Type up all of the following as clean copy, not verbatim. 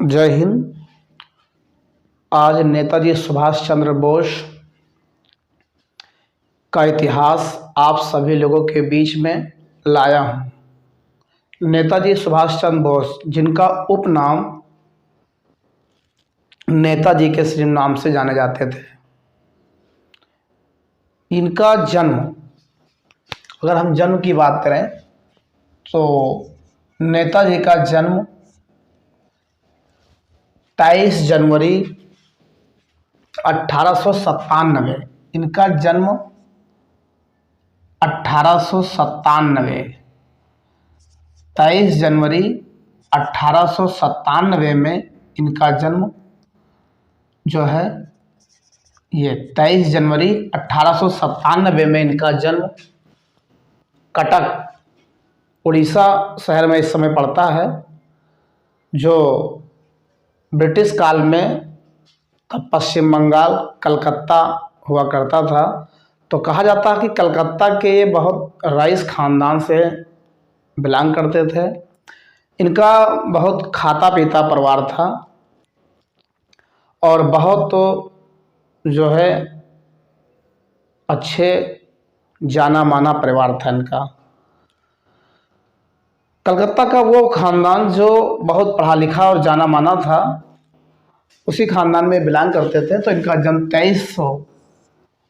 जय हिंद। आज नेताजी सुभाष चंद्र बोस का इतिहास आप सभी लोगों के बीच में लाया हूँ। नेताजी सुभाष चंद्र बोस, जिनका उपनाम नेताजी के सिर्फ नाम से जाने जाते थे, इनका जन्म, अगर हम जन्म की बात करें तो नेताजी का जन्म 23 जनवरी 1897, इनका जन्म 1897, 23 जनवरी 1897 में इनका जन्म जो है, ये 23 जनवरी 1897 में इनका जन्म कटक, उड़ीसा शहर में इस समय पड़ता है, जो ब्रिटिश काल में पश्चिम बंगाल कलकत्ता हुआ करता था। तो कहा जाता है कि कलकत्ता के ये बहुत रईस ख़ानदान से बिलोंग करते थे। इनका बहुत खाता पीता परिवार था और बहुत जो है अच्छे जाना माना परिवार था इनका। कलकत्ता का वो ख़ानदान जो बहुत पढ़ा लिखा और जाना माना था, उसी ख़ानदान में बिलोंग करते थे। तो इनका जन्म 23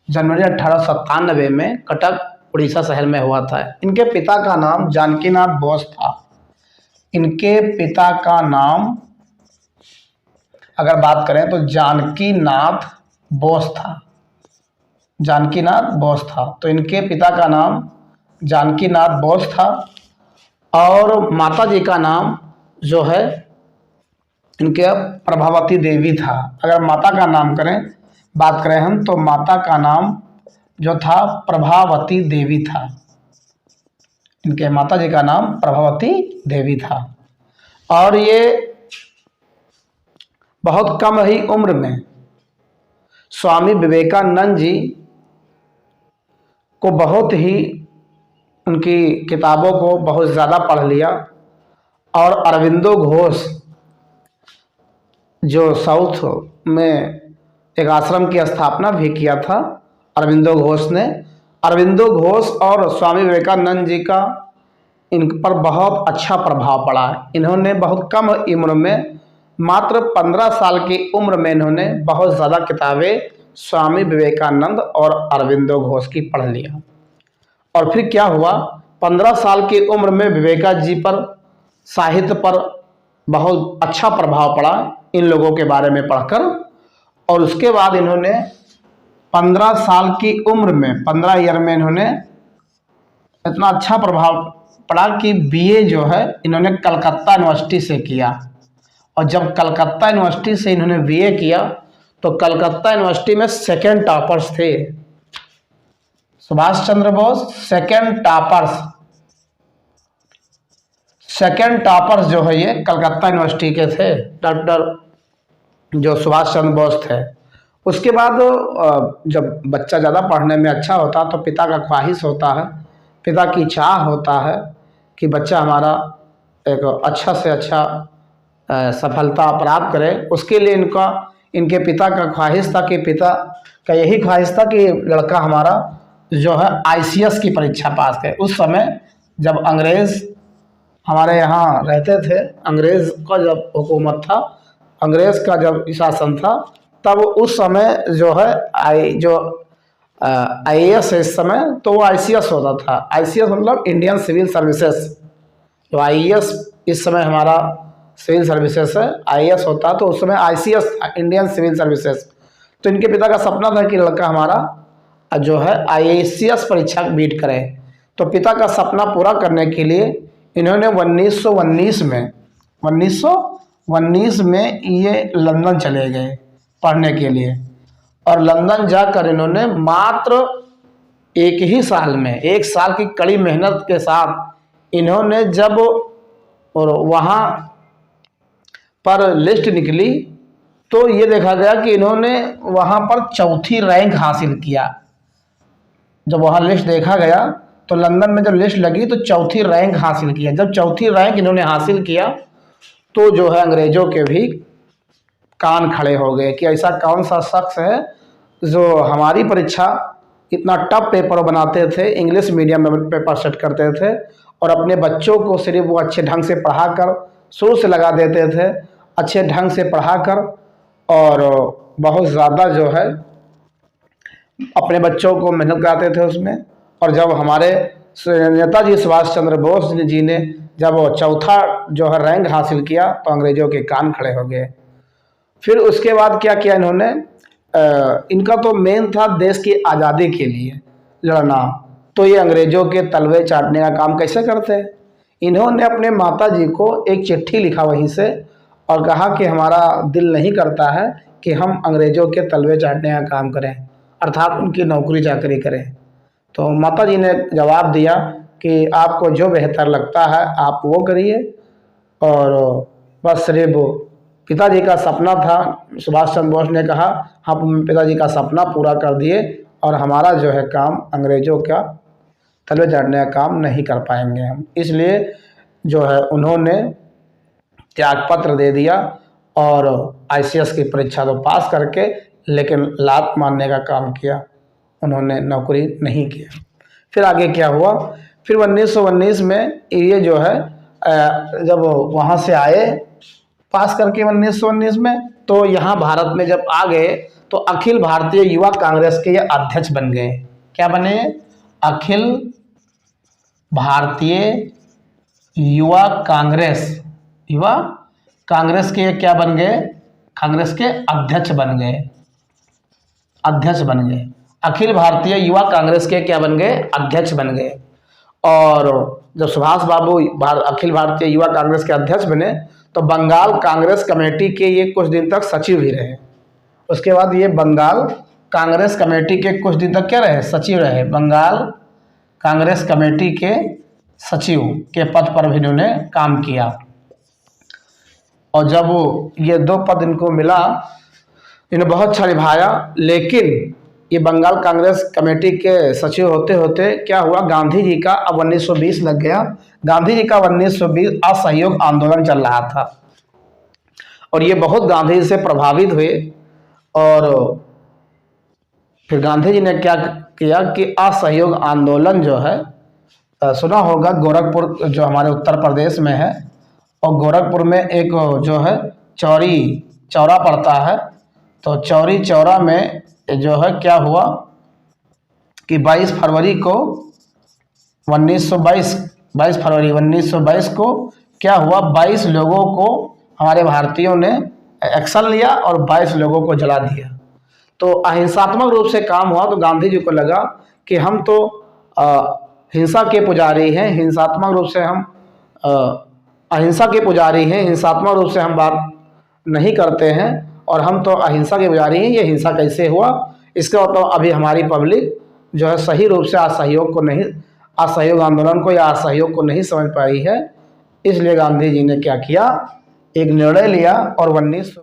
जनवरी 1897 में कटक उड़ीसा शहर में हुआ था। इनके पिता का नाम जानकीनाथ बोस था। इनके पिता का नाम अगर बात करें तो जानकीनाथ बोस था, जानकीनाथ बोस था। तो इनके पिता का नाम जानकीनाथ बोस था और माता जी का नाम जो है इनके प्रभावती देवी था। अगर माता का नाम बात करें हम, तो माता का नाम जो था प्रभावती देवी था। इनके माता जी का नाम प्रभावती देवी था और ये बहुत कम ही उम्र में स्वामी विवेकानंद जी को बहुत ही, उनकी किताबों को बहुत ज़्यादा पढ़ लिया और अरविंदो घोष, जो साउथ में एक आश्रम की स्थापना भी किया था अरविंदो घोष ने। अरविंदो घोष और स्वामी विवेकानंद जी का इन पर बहुत अच्छा प्रभाव पड़ा। इन्होंने बहुत कम उम्र में, मात्र 15 साल की उम्र में इन्होंने बहुत ज़्यादा किताबें स्वामी विवेकानंद और अरविंदो घोष की पढ़ लिया। और फिर क्या हुआ, 15 साल की उम्र में विवेका जी पर, साहित्य पर बहुत अच्छा प्रभाव पड़ा इन लोगों के बारे में पढ़कर। और उसके बाद इन्होंने 15 साल की उम्र में, 15 ईयर में इन्होंने इतना अच्छा प्रभाव पड़ा कि बीए जो है इन्होंने कलकत्ता यूनिवर्सिटी से किया। और जब कलकत्ता यूनिवर्सिटी से इन्होंने बीए किया तो कलकत्ता यूनिवर्सिटी में सेकेंड टॉपर्स थे। सुभाष चंद्र बोस सेकेंड टॉपर्स जो है ये कलकत्ता यूनिवर्सिटी के थे, डॉक्टर जो सुभाष चंद्र बोस थे। उसके बाद जब बच्चा ज़्यादा पढ़ने में अच्छा होता तो पिता का ख्वाहिश होता है, पिता की चाह होता है कि बच्चा हमारा एक अच्छा से अच्छा सफलता प्राप्त करे। उसके लिए इनके पिता का ख्वाहिश था कि, पिता का यही ख्वाहिश था कि लड़का हमारा जो है आईसीएस की परीक्षा पास करे। उस समय जब अंग्रेज़ हमारे यहाँ रहते थे, अंग्रेज़ का जब हुकूमत था, अंग्रेज़ का जब शासन था, तब उस समय जो है आईएएस इस समय, तो वो आईसीएस होता था। आईसीएस मतलब इंडियन सिविल सर्विसेज। तो आईएएस इस समय हमारा सिविल सर्विसेज है, आईएएस होता, तो उस समय आईसीएस था, इंडियन सिविल सर्विसेज। तो इनके पिता का सपना था कि लड़का हमारा जो है आईएएस परीक्षा बीट करे। तो पिता का सपना पूरा करने के लिए इन्होंने 1919 में ये लंदन चले गए पढ़ने के लिए। और लंदन जाकर इन्होंने मात्र एक ही साल में, 1 साल की कड़ी मेहनत के साथ इन्होंने जब और वहाँ पर लिस्ट निकली तो ये देखा गया कि इन्होंने वहाँ पर चौथी रैंक हासिल किया। जब वहाँ लिस्ट देखा गया तो लंदन में जब लिस्ट लगी तो चौथी रैंक हासिल किया। जब चौथी रैंक इन्होंने हासिल किया तो जो है अंग्रेज़ों के भी कान खड़े हो गए कि ऐसा कौन सा शख्स है जो हमारी परीक्षा इतना टफ पेपर बनाते थे, इंग्लिश मीडियम में पेपर सेट करते थे और अपने बच्चों को सिर्फ वो अच्छे ढंग से पढ़ाकर शुरू से लगा देते थे, अच्छे ढंग से पढ़ाकर और बहुत ज़्यादा जो है अपने बच्चों को मेहनत कराते थे उसमें। और जब हमारे नेताजी सुभाष चंद्र बोस जी ने जब वो चौथा जो है रैंक हासिल किया तो अंग्रेज़ों के कान खड़े हो गए। फिर उसके बाद क्या किया इन्होंने, इनका तो मेन था देश की आज़ादी के लिए लड़ना, तो ये अंग्रेज़ों के तलवे चाटने का काम कैसे करते हैं। इन्होंने अपने माता जी को एक चिट्ठी लिखा वहीं से और कहा कि हमारा दिल नहीं करता है कि हम अंग्रेज़ों के तलवे चाटने का काम करें, अर्थात उनकी नौकरी चाकरी करें। तो माता जी ने जवाब दिया कि आपको जो बेहतर लगता है आप वो करिए। और बस सिर्फ पिताजी का सपना था, सुभाष चंद्र बोस ने कहा हम पिताजी का सपना पूरा कर दिए और हमारा जो है काम अंग्रेज़ों का तलवे चाटने का काम नहीं कर पाएंगे हम, इसलिए जो है उन्होंने त्यागपत्र दे दिया और आईसीएस की परीक्षा तो पास करके लेकिन लात मारने का काम किया, उन्होंने नौकरी नहीं किया। फिर आगे क्या हुआ, फिर 1919 में ये जो है जब वहाँ से आए पास करके 1919 में, तो यहाँ भारत में जब आ गए तो अखिल भारतीय युवा कांग्रेस के ये अध्यक्ष बन गए। क्या बने? अखिल भारतीय युवा कांग्रेस, युवा कांग्रेस के क्या बन गए? कांग्रेस के अध्यक्ष बन गए, अध्यक्ष बन गए। अखिल भारतीय युवा कांग्रेस के क्या बन गए? अध्यक्ष बन गए। और जब सुभाष बाबू अखिल भारतीय युवा कांग्रेस के अध्यक्ष बने तो बंगाल कांग्रेस कमेटी के ये कुछ दिन तक सचिव भी रहे। उसके बाद ये बंगाल कांग्रेस कमेटी के कुछ दिन तक क्या रहे? सचिव रहे। बंगाल कांग्रेस कमेटी के सचिव के पद पर भी इन्होंने काम किया। और जब ये दो पद इनको मिला इन्हें बहुत अच्छा निभाया, लेकिन ये बंगाल कांग्रेस कमेटी के सचिव होते होते क्या हुआ, गांधी जी का अब 1920 लग गया। गांधी जी का 1920 असहयोग आंदोलन चल रहा था और ये बहुत गांधी जी से प्रभावित हुए। और फिर गांधी जी ने क्या किया कि असहयोग आंदोलन जो है, सुना होगा गोरखपुर जो हमारे उत्तर प्रदेश में है, और गोरखपुर में एक जो है चौरी चौरा पड़ता है, तो चौरी चौरा में जो है क्या हुआ कि 22 फरवरी 1922 को क्या हुआ, 22 लोगों को हमारे भारतीयों ने एक्शन लिया और 22 लोगों को जला दिया। तो अहिंसात्मक रूप से काम हुआ। तो गांधी जी को लगा कि हम तो हिंसा के पुजारी हैं, हिंसात्मक रूप से हम अहिंसा के पुजारी हैं, हिंसात्मक रूप से हम बात नहीं करते हैं और हम तो अहिंसा के पुजारी हैं, ये हिंसा कैसे हुआ। इसका मतलब अभी हमारी पब्लिक जो है सही रूप से असहयोग आंदोलन को या असहयोग को नहीं समझ पाई है। इसलिए गांधी जी ने क्या किया, एक निर्णय लिया और 19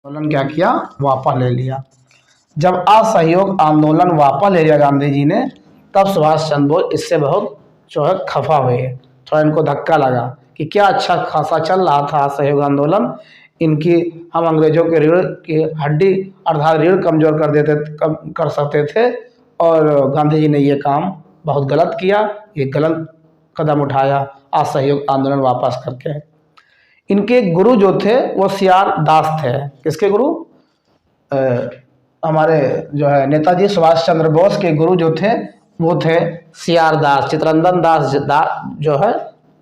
आंदोलन क्या किया, वापस ले लिया। जब असहयोग आंदोलन वापस ले लिया गांधी जी ने, तब सुभाष चंद्र बोस इससे बहुत जो है खफा हुए, थोड़ा इनको धक्का लगा कि क्या अच्छा खासा चल रहा था असहयोग आंदोलन, इनकी हम अंग्रेजों के रीढ़ की हड्डी अर्थात रीढ़ कमजोर कर सकते थे। और गांधी जी ने ये काम बहुत गलत किया, ये गलत कदम उठाया असहयोग आंदोलन वापस करके। इनके गुरु जो थे वो सीआर दास थे। किसके गुरु? हमारे जो है नेताजी सुभाष चंद्र बोस के गुरु जो थे वो थे सीआर दास, चित्तरंजन दास जो है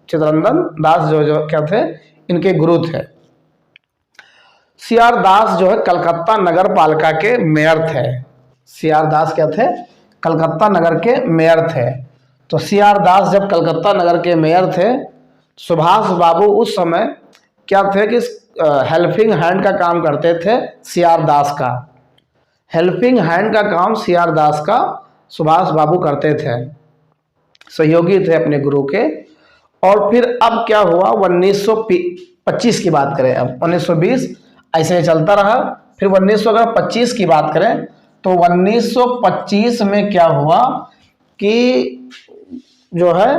चित्तरंजन दास जो क्या थे, इनके गुरु थे। सीआर दास जो है कलकत्ता नगर पालिका के मेयर थे। सीआर दास क्या थे? कलकत्ता नगर के मेयर थे। तो सीआर दास जब कलकत्ता नगर के मेयर थे, सुभाष बाबू उस समय क्या थे कि हेल्पिंग हैंड का काम करते थे सीआर दास का। हेल्पिंग हैंड का काम सीआर दास का सुभाष बाबू करते थे, सहयोगी थे अपने गुरु के। और फिर अब क्या हुआ, 1925 की बात करें, अब 1920 ऐसे चलता रहा। फिर 1925 की बात करें तो 1925 में क्या हुआ कि जो है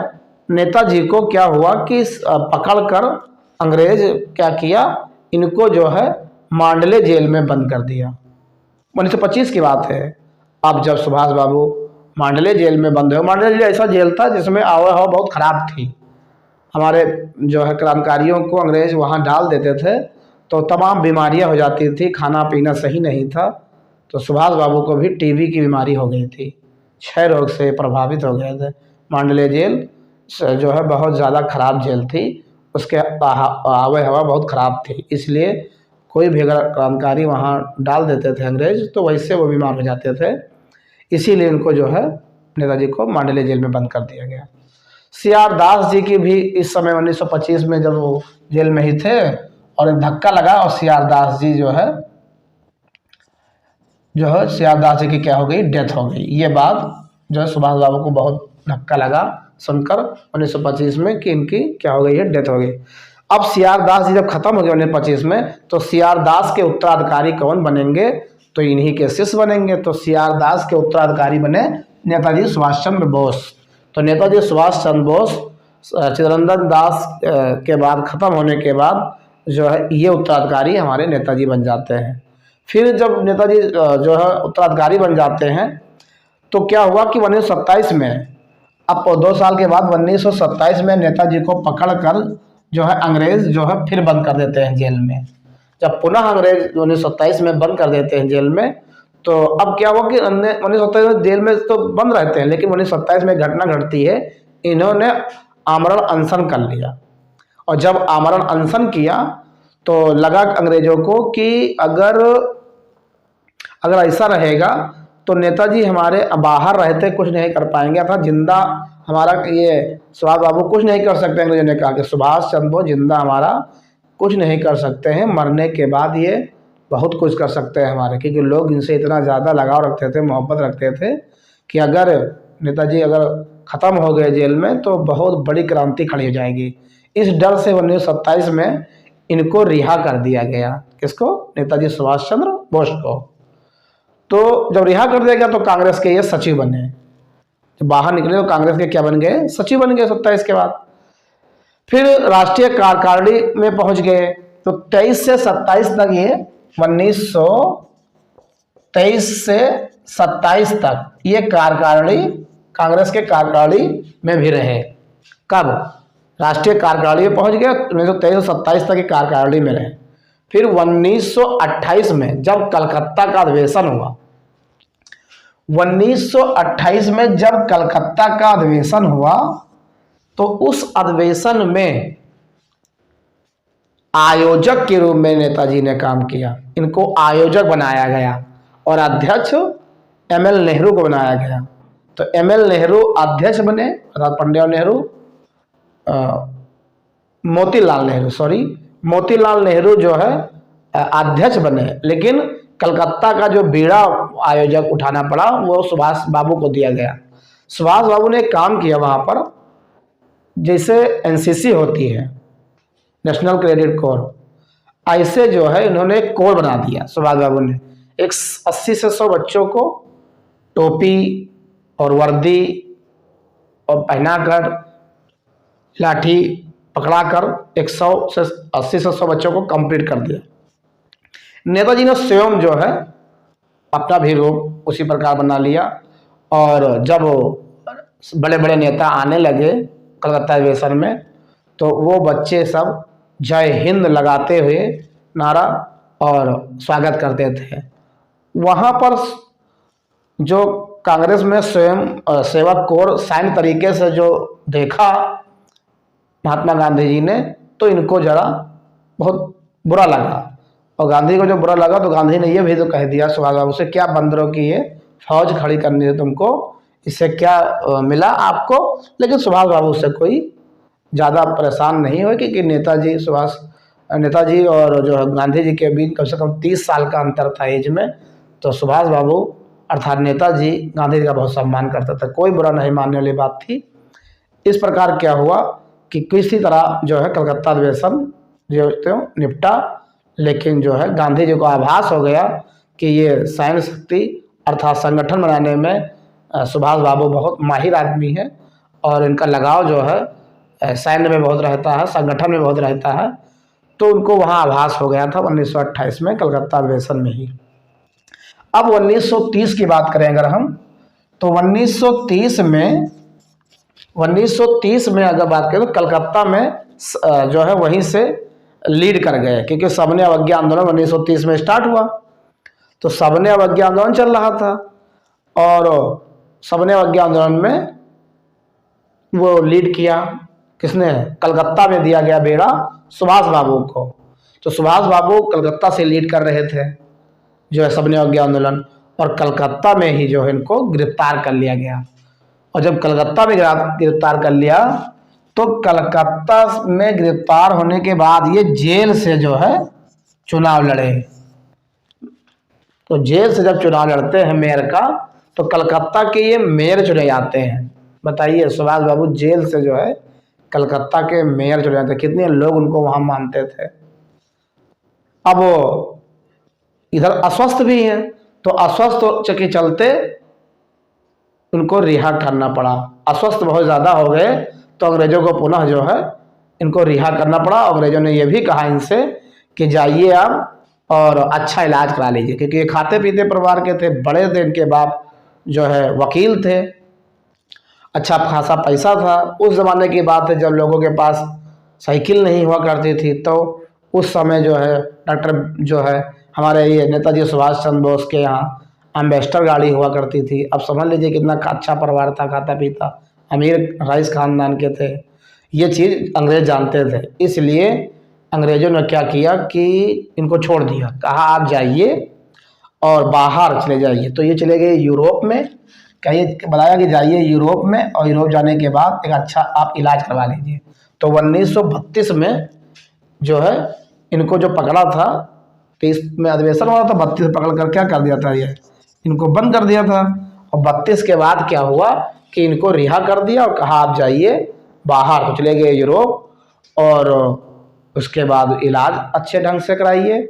नेताजी को क्या हुआ कि पकड़कर अंग्रेज क्या किया, इनको जो है मांडले जेल में बंद कर दिया। 1925 की बात है। अब जब सुभाष बाबू मांडले जेल में बंद हुए, मांडले जेल ऐसा जेल था जिसमें आबोहवा बहुत खराब थी। हमारे जो है क्रांतिकारियों को अंग्रेज वहाँ डाल देते थे तो तमाम बीमारियाँ हो जाती थी, खाना पीना सही नहीं था। तो सुभाष बाबू को भी टीबी की बीमारी हो गई थी, क्षय रोग से प्रभावित हो गए थे। मांडले जेल जो है बहुत ज़्यादा ख़राब जेल थी, उसके आबो हवा बहुत ख़राब थी, इसलिए कोई भी अगर क्रांतिकारी वहाँ डाल देते थे अंग्रेज तो वैसे वो बीमार हो जाते थे। इसीलिए उनको जो है नेताजी को मांडले जेल में बंद कर दिया गया। CR दास जी की भी इस समय 1925 में जब वो जेल में ही थे और एक धक्का लगा और CR दास जी जो है CR दास जी की क्या हो गई, डेथ हो गई। ये बात जो है सुभाष बाबू को बहुत धक्का लगा सुनकर 1925 में कि इनकी क्या हो गई है, डेथ हो गई। अब CR दास जी जब खत्म हो गए 1925 में तो CR दास के उत्तराधिकारी कौन बनेंगे, तो इन्हीं के शिष्य बनेंगे। तो CR दास के उत्तराधिकारी बने नेताजी सुभाष चंद्र बोस। तो नेताजी सुभाष चंद्र बोस चित्तरंजन दास के बाद ख़त्म होने के बाद जो है ये उत्तराधिकारी हमारे नेताजी बन जाते हैं। फिर जब नेताजी जो है उत्तराधिकारी बन जाते हैं तो क्या हुआ कि 1927 में, अब 2 साल के बाद 1927 में नेताजी को पकड़कर जो है अंग्रेज जो है फिर बंद कर देते हैं जेल में। जब पुनः अंग्रेज 1927 में बंद कर देते हैं जेल में, तो अब क्या हुआ कि 1927 में जेल में तो बंद रहते हैं, लेकिन 1927 में घटना घटती है, इन्होंने आमरण अनशन कर लिया। और जब आमरण अनशन किया तो लगा अंग्रेजों को कि अगर ऐसा रहेगा तो नेताजी हमारे बाहर रहते कुछ नहीं कर पाएंगे, अर्थात जिंदा हमारा ये सुभाष बाबू कुछ नहीं कर सकते। अंग्रेजों ने कहा कि सुभाष चंद्र बोस जिंदा हमारा कुछ नहीं कर सकते हैं, मरने के बाद ये बहुत कुछ कर सकते हैं हमारे, क्योंकि लोग इनसे इतना ज़्यादा लगाव रखते थे, मोहब्बत रखते थे कि अगर नेताजी अगर ख़त्म हो गए जेल में तो बहुत बड़ी क्रांति खड़ी हो जाएगी। इस डर से 1927 में इनको रिहा कर दिया गया। किसको? नेताजी सुभाष चंद्र बोस को। तो जब रिहा कर दिया गया तो कांग्रेस के ये सचिव बने। जब बाहर निकले तो कांग्रेस के क्या बन गए? सचिव बन गए 27 के बाद। फिर राष्ट्रीय कार्यकारिणी में पहुंच गए। तो 23 से 27 तक ये 1923 से 27 तक ये कार्यकारिणी कांग्रेस के कार्यकारिणी में भी रहे। कब? राष्ट्रीय कार्यकारिणी में पहुंच गए 1923 से 27 तक ये कार्यकारिणी में रहे। फिर 1928 में जब कलकत्ता का अधिवेशन हुआ, 1928 में जब कलकत्ता का अधिवेशन हुआ तो उस अधिवेशन में आयोजक के रूप में नेताजी ने काम किया। इनको आयोजक बनाया गया और अध्यक्ष ML नेहरू को बनाया गया। तो ML नेहरू अध्यक्ष बने, अर्थात पंडित नेहरू मोतीलाल नेहरू जो है अध्यक्ष बने, लेकिन कलकत्ता का जो बीड़ा आयोजक उठाना पड़ा वो सुभाष बाबू को दिया गया। सुभाष बाबू ने काम किया वहाँ पर, जैसे NCC होती है, नेशनल क्रेडिट कोर, ऐसे जो है इन्होंने एक कोर बना दिया सुभाष बाबू ने। एक 80 से 100 बच्चों को टोपी और वर्दी और पहनाकर, लाठी पकड़ाकर 80 से 100 बच्चों को कंप्लीट कर दिया। नेताजी ने स्वयं जो है अपना भी रूप उसी प्रकार बना लिया। और जब बड़े बड़े नेता आने लगे कलकत्ता अधिवेशन में तो वो बच्चे सब जय हिंद लगाते हुए नारा और स्वागत करते थे। वहाँ पर जो कांग्रेस में स्वयं सेवक कोर सैन्य तरीके से जो देखा महात्मा गांधी जी ने, तो इनको जरा बहुत बुरा लगा। और गांधी को जो बुरा लगा तो गांधी ने ये भी तो कह दिया सुभाष बाबू से, क्या बंदरों की ये फौज खड़ी करनी है तुमको, इससे क्या मिला आपको। लेकिन सुभाष बाबू से कोई ज़्यादा परेशान नहीं हुए, क्योंकि नेताजी और जो है गांधी जी के बीच कम से कम 30 साल का अंतर था एज में। तो सुभाष बाबू अर्थात नेताजी गांधी जी का बहुत सम्मान करते थे, कोई बुरा नहीं मानने वाली बात थी। इस प्रकार क्या हुआ कि किसी तरह जो है कलकत्ता अधिवेशन जो निपटा, लेकिन जो है गांधी जी को आभास हो गया कि ये सैन्य शक्ति अर्थात संगठन बनाने में सुभाष बाबू बहुत माहिर आदमी है और इनका लगाव जो है सैन्य में बहुत रहता है, संगठन में बहुत रहता है। तो उनको वहाँ आभास हो गया था 1928 में कलकत्ता अधिवेशन में ही। अब 1930 की बात करें अगर हम, तो 1930 में अगर बात करें तो कलकत्ता में जो है वहीं से लीड कर गए, क्योंकि सबने अवज्ञा आंदोलन 1930 में स्टार्ट हुआ, तो सबने अवज्ञा आंदोलन चल रहा था और सबने अवज्ञा आंदोलन में वो लीड किया। किसने? कलकत्ता में दिया गया बेड़ा सुभाष बाबू को। तो सुभाष बाबू कलकत्ता से लीड कर रहे थे जो है सबने अवज्ञा आंदोलन, और कलकत्ता में ही जो है इनको गिरफ्तार कर लिया गया। और जब कलकत्ता में गिरफ्तार कर लिया तो कलकत्ता में गिरफ्तार होने के बाद ये जेल से जो है चुनाव लड़े। तो जेल से जब चुनाव लड़ते हैं मेयर का, तो कलकत्ता के ये मेयर चुने जाते हैं। बताइए, सुभाष बाबू जेल से जो है कलकत्ता के मेयर चुने जाते हैं, कितने लोग उनको वहां मानते थे। अब इधर अस्वस्थ भी हैं, तो अस्वस्थ के चलते उनको रिहा करना पड़ा। अस्वस्थ बहुत ज़्यादा हो गए तो अंग्रेज़ों को पुनः जो है इनको रिहा करना पड़ा। अंग्रेज़ों ने यह भी कहा इनसे कि जाइए आप और अच्छा इलाज करा लीजिए, क्योंकि ये खाते पीते परिवार के थे, बड़े थे, इनके बाप जो है वकील थे, अच्छा खासा पैसा था। उस ज़माने की बात है जब लोगों के पास साइकिल नहीं हुआ करती थी, तो उस समय जो है डॉक्टर जो है हमारे ये नेताजी सुभाष चंद्र बोस के यहाँ एम्बेसडर गाड़ी हुआ करती थी। अब समझ लीजिए कितना अच्छा परिवार था, खाता पीता, अमीर रईस खानदान के थे। ये चीज़ अंग्रेज़ जानते थे, इसलिए अंग्रेज़ों ने क्या किया कि इनको छोड़ दिया, कहा आप जाइए और बाहर चले जाइए। तो ये चले गए यूरोप में, कहीं बताया कि जाइए यूरोप में, और यूरोप जाने के बाद एक अच्छा आप इलाज करवा लीजिए। तो 1932 में जो है इनको जो पकड़ा था, 30 में अधिवेशन हुआ था, 32 पकड़ कर क्या कर दिया था, ये इनको बंद कर दिया था। और 32 के बाद क्या हुआ कि इनको रिहा कर दिया और कहा आप जाइए बाहर। तो चले गए यूरोप और उसके बाद इलाज अच्छे ढंग से कराइए।